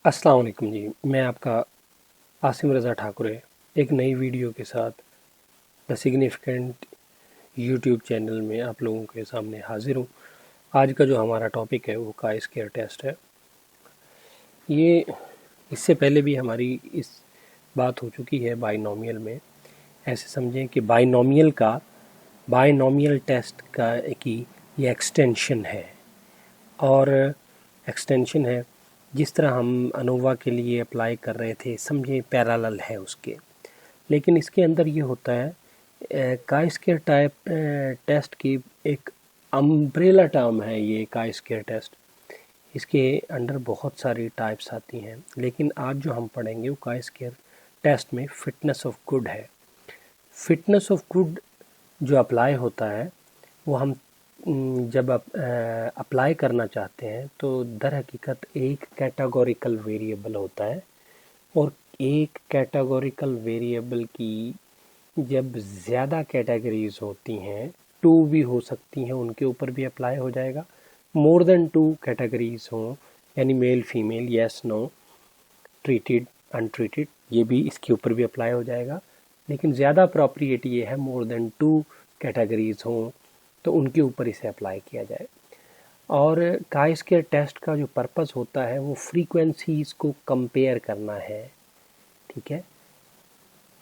अस्सलाम वालेकुम जी। मैं आपका आसिम रज़ा ठाकुर है एक नई वीडियो के साथ द सिग्निफिकेंट यूट्यूब चैनल में आप लोगों के सामने हाजिर हूँ। आज का जो हमारा टॉपिक है वो काई स्क्वायर टेस्ट है। ये इससे पहले भी हमारी इस बात हो चुकी है बाइनोमियल में। ऐसे समझें कि बाइनोमियल टेस्ट का की ये एक्सटेंशन है और एक्सटेंशन है जिस तरह हम अनोवा के लिए अप्लाई कर रहे थे, समझे पैरेलल है उसके। लेकिन इसके अंदर ये होता है काई स्क्वायर टाइप टेस्ट की एक अम्ब्रेला टर्म है ये काई स्क्वायर टेस्ट। इसके अंडर बहुत सारी टाइप्स आती हैं, लेकिन आज जो हम पढ़ेंगे वो काई स्क्वायर टेस्ट में फिटनेस ऑफ गुड है। फिटनेस ऑफ गुड जो अप्लाई होता है वो हम जब अप्लाई करना चाहते हैं तो दर हकीकत एक कैटेगोरिकल वेरिएबल होता है और एक कैटेगोरिकल वेरिएबल की जब ज़्यादा कैटेगरीज होती हैं, 2 भी हो सकती हैं, उनके ऊपर भी अप्लाई हो जाएगा। मोर देन 2 कैटेगरीज हों यानी male female yes no treated untreated, ये भी इसके ऊपर भी अप्लाई हो जाएगा। लेकिन ज़्यादा अप्रोप्रिएट ये है मोर देन 2 कैटेगरीज हों तो उनके ऊपर इसे अप्लाई किया जाए। और काई स्क्वायर टेस्ट का जो पर्पस होता है वो फ्रीक्वेंसीज़ को कंपेयर करना है। ठीक है,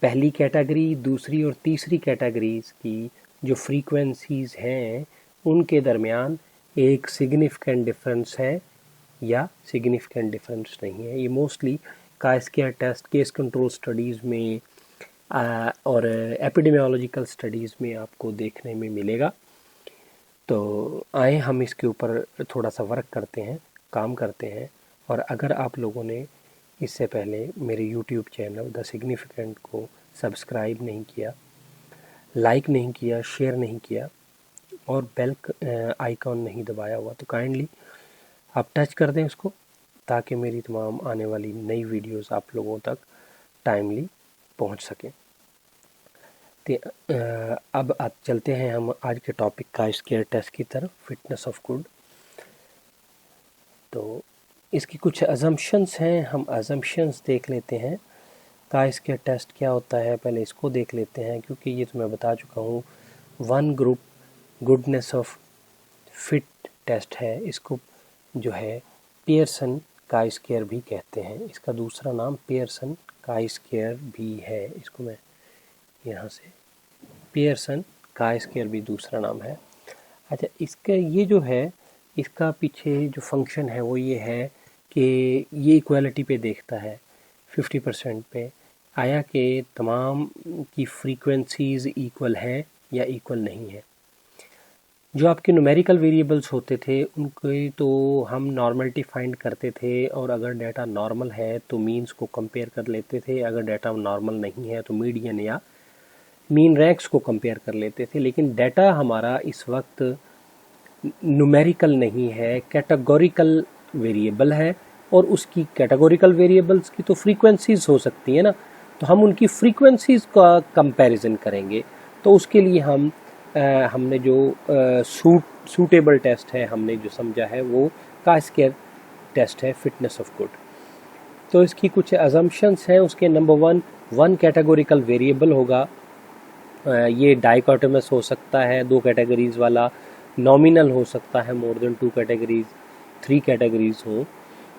पहली कैटेगरी, दूसरी और तीसरी कैटेगरीज की जो फ्रीक्वेंसीज़ हैं उनके दरमियान एक सिग्निफिकेंट डिफरेंस है या सिग्निफिकेंट डिफरेंस नहीं है। ये mostly chi square test case control studies में और एपिडेमियोलॉजिकल स्टडीज़ में आपको देखने में मिलेगा। तो आए हम इसके ऊपर थोड़ा सा वर्क करते हैं, काम करते हैं। और अगर आप लोगों ने इससे पहले मेरे यूट्यूब चैनल द सिग्निफिकेंट को सब्सक्राइब नहीं किया, लाइक नहीं किया, शेयर नहीं किया और बेल आइकॉन नहीं दबाया हुआ तो काइंडली आप टच कर दें उसको, ताकि मेरी तमाम आने वाली नई वीडियोस आप लोगों तक टाइमली पहुंच सकें। अब आप चलते हैं हम आज के टॉपिक काई स्क्वायर टेस्ट की तरफ, फिटनेस ऑफ गुड। तो इसकी कुछ अजम्पशंस हैं, हम अजम्पशंस देख लेते हैं। काई स्क्वायर टेस्ट क्या होता है पहले इसको देख लेते हैं, क्योंकि ये तो मैं बता चुका हूँ। One group goodness of fit test है, इसको जो है पियर्सन काई स्क्वायर भी कहते हैं। इसका दूसरा नाम पियर्सन काई स्क्वायर भी है। इसको मैं यहाँ से पियर्सन काई स्क्वायर भी दूसरा नाम है। अच्छा, इसका ये जो है, इसका पीछे जो फंक्शन है वो ये है कि ये इक्वालिटी पे देखता है 50% पे, आया कि तमाम की फ्रीक्वेंसीज़ इक्वल हैं या इक्वल नहीं है। जो आपके न्यूमेरिकल वेरिएबल्स होते थे उनके तो हम नॉर्मलिटी फाइंड करते थे, और अगर डाटा नॉर्मल है तो मीन्स को कंपेयर कर लेते थे, अगर डाटा नॉर्मल नहीं है तो मीडियन या मीन रैंक्स को कंपेयर कर लेते थे। लेकिन डाटा हमारा इस वक्त न्यूमेरिकल नहीं है, कैटेगोरिकल वेरिएबल है, और उसकी कैटेगोरिकल वेरिएबल्स की तो फ्रीक्वेंसीज़ हो सकती है ना, तो हम उनकी फ्रीक्वेंसीज़ का कंपैरिजन करेंगे। तो उसके लिए हमने जो सूटेबल टेस्ट है, हमने जो समझा है वो काई स्क्वायर टेस्ट है, फिटनेस ऑफ गुड। तो इसकी कुछ अजम्पशंस हैं उसके। नंबर 1 कैटेगोरिकल वेरिएबल होगा। ये डाइकोटोमस हो सकता है, 2 कैटेगरीज वाला। नॉमिनल हो सकता है, मोर देन 2 कैटेगरीज, 3 कैटेगरीज हो।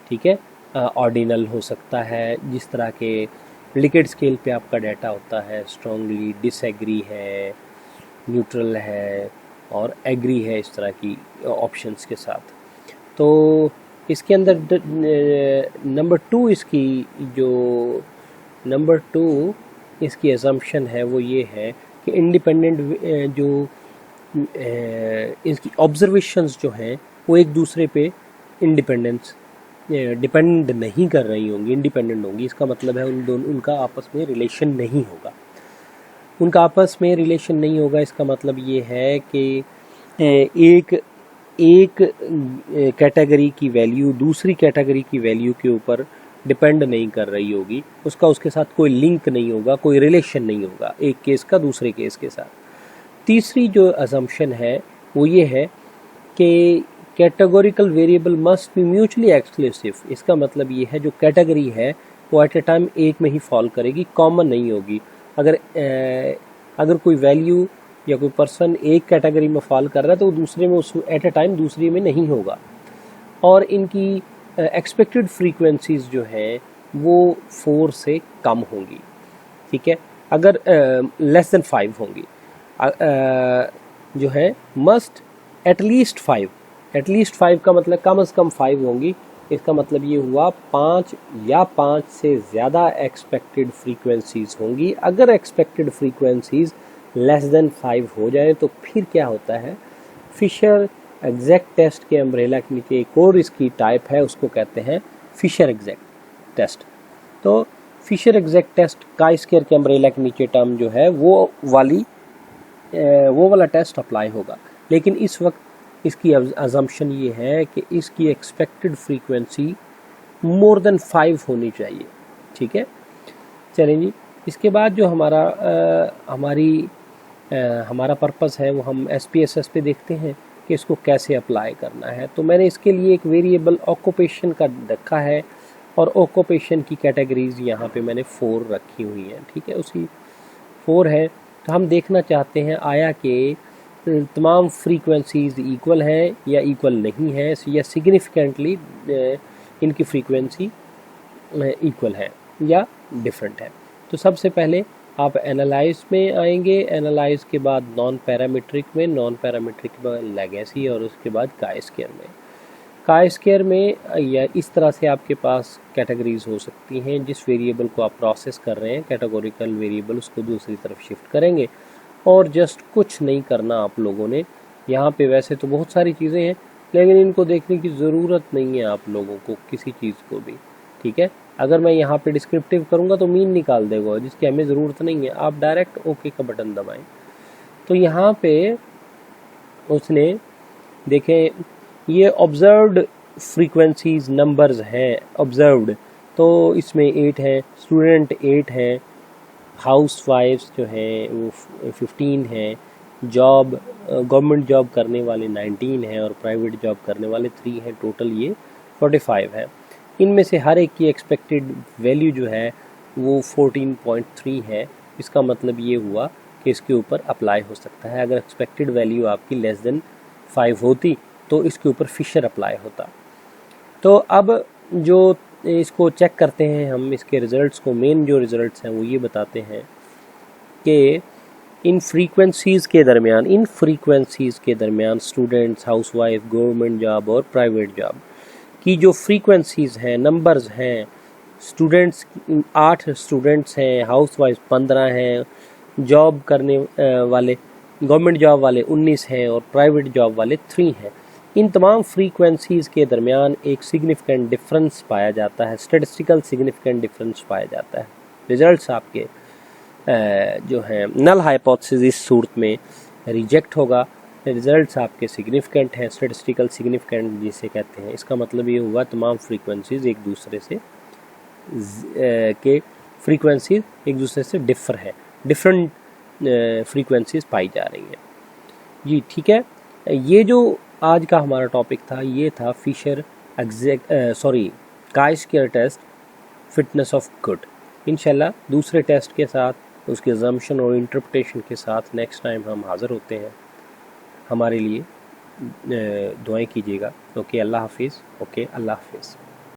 ठीक है, ऑर्डिनल हो सकता है, जिस तरह के लिकेट स्केल पे आपका डाटा होता है, स्ट्रांगली, डिसएग्री है, न्यूट्रल है और एग्री है, इस तरह की ऑप्शंस के साथ। तो इसके अंदर नंबर 2 इसकी असम्पशन है वो ये है कि इंडिपेंडेंट जो इसकी ऑब्जर्वेशंस जो हैं वो एक दूसरे पे डिपेंड नहीं कर रही होंगी, इंडिपेंडेंट होंगी। इसका मतलब है उनका आपस में रिलेशन नहीं होगा। इसका मतलब ये है कि एक कैटेगरी की वैल्यू दूसरी कैटेगरी की वैल्यू के ऊपर डिपेंड नहीं कर रही होगी, उसके साथ कोई लिंक नहीं होगा, कोई रिलेशन नहीं होगा एक केस का दूसरे केस के साथ। तीसरी जो असम्पशन है वो ये है कि categorical variable must be mutually exclusive. इसका मतलब ये है जो कैटेगरी है वो एट ए टाइम एक में ही फॉल करेगी, कॉमन नहीं होगी। अगर कोई वैल्यू या कोई पर्सन एक कैटेगरी में फॉल कर रहा है तो वो दूसरे में उस एट ए टाइम दूसरे में नहीं होगा। और इनकी एक्सपेक्टेड फ्रीक्वेंसीज जो हैं वो 4 से कम होंगी, ठीक है। अगर लेस देन 5 होंगी जो है मस्ट एटलीस्ट 5 का मतलब कम से कम 5 होंगी। इसका मतलब ये हुआ 5 या 5 से ज़्यादा एक्सपेक्टेड फ्रीक्वेंसीज होंगी। अगर एक्सपेक्टेड फ्रीक्वेंसीज लेस देन 5 हो जाए तो फिर क्या होता है, फिशर एग्जैक्ट टेस्ट के अम्ब्रेला के नीचे एक और इसकी टाइप है, उसको कहते हैं फिशर एग्जैक्ट टेस्ट। तो फिशर एग्जैक्ट टेस्ट का स्क्वायर के अम्ब्रेला के नीचे टर्म जो है वो वाला टेस्ट अप्लाई होगा। लेकिन इस वक्त इसकी अजम्पशन ये है कि इसकी एक्सपेक्टेड फ्रीक्वेंसी मोर देन 5 होनी चाहिए, ठीक है। चलें जी, इसके बाद जो हमारा पर्पस है वो हम SPSS पे देखते हैं कि इसको कैसे अप्लाई करना है। तो मैंने इसके लिए एक वेरिएबल ऑक्यूपेशन का रखा है और ऑक्यूपेशन की कैटेगरीज यहाँ पे मैंने 4 रखी हुई हैं, ठीक है। उसी 4 है तो हम देखना चाहते हैं आया कि तमाम फ्रीक्वेंसीज इक्वल हैं या इक्वल नहीं है, या सिग्निफिकेंटली इनकी फ्रीक्वेंसी इक्वल है या डिफरेंट है। तो सबसे पहले आप एनालाइज में आएंगे, एनालाइज के बाद नॉन पैरामीट्रिक में, नॉन पैरामीट्रिक के बाद लेगेसी और उसके बाद काई स्क्वायर में। काई स्क्वायर में या इस तरह से आपके पास कैटेगरीज हो सकती हैं। जिस वेरिएबल को आप प्रोसेस कर रहे हैं कैटेगोरिकल वेरिएबल, उसको दूसरी तरफ शिफ्ट करेंगे और जस्ट कुछ नहीं करना आप लोगों ने। यहाँ पे वैसे तो बहुत सारी चीज़ें हैं लेकिन इनको देखने की ज़रूरत नहीं है आप लोगों को किसी चीज़ को भी, ठीक है। अगर मैं यहाँ पे डिस्क्रिप्टिव करूँगा तो मीन निकाल देगा, जिसकी हमें ज़रूरत नहीं है। आप डायरेक्ट ओके का बटन दबाएं। तो यहाँ पे उसने देखें ये ऑब्जर्व्ड फ्रीक्वेंसीज नंबर्स हैं, ऑब्जर्व्ड। तो इसमें 8 हैं, स्टूडेंट 8 हैं, हाउस वाइफ्स जो हैं वो 15 हैं, जॉब गवर्नमेंट जॉब करने वाले 19 हैं और प्राइवेट जॉब करने वाले 3 हैं। टोटल ये 45 है। इनमें से हर एक की एक्सपेक्टेड वैल्यू जो है वो 14.3 है। इसका मतलब ये हुआ कि इसके ऊपर अप्लाई हो सकता है। अगर एक्सपेक्टेड वैल्यू आपकी लेस देन 5 होती तो इसके ऊपर फिशर अप्लाई होता। तो अब जो इसको चेक करते हैं हम, इसके रिज़ल्ट्स को, मेन जो रिज़ल्ट्स हैं वो ये बताते हैं कि इन फ्रीक्वेंसीज़ के दरमियान स्टूडेंट्स, हाउसवाइफ, गवर्नमेंट जॉब और प्राइवेट जॉब की जो फ्रीक्वेंसीज़ हैं, नंबर्स हैं, स्टूडेंट्स 8 स्टूडेंट्स हैं, हाउसवाइफ 15 हैं, जॉब करने वाले गवर्नमेंट जॉब वाले 19 हैं और प्राइवेट जॉब वाले 3 हैं। इन तमाम फ्रीक्वेंसीज़ के दरमियान एक सिग्निफिकेंट डिफरेंस पाया जाता है, स्टैटिस्टिकल सिग्निफिकेंट डिफरेंस पाया जाता है। रिजल्ट्स आपके जो हैं नल हाइपोथेसिस इस सूरत में रिजेक्ट होगा। रिजल्ट्स आपके सिग्निफिकेंट हैं, स्टैटिस्टिकल सिग्निफिकेंट जिसे कहते हैं। इसका मतलब ये हुआ तमाम फ्रीक्वेंसीज़ एक दूसरे से डिफर है, डिफरेंट फ्रीक्वेंसीज़ पाई जा रही हैं जी, ठीक है। ये जो आज का हमारा टॉपिक था ये था Fisher chi square test fitness of good. इंशाल्लाह दूसरे टेस्ट के साथ, उसके अजम्पशन और इंटरप्रिटेशन के साथ नेक्स्ट टाइम हम हाज़िर होते हैं। हमारे लिए दुआएं कीजिएगा। ओके, अल्लाह हाफिज़। ओके, अल्लाह हाफिज़।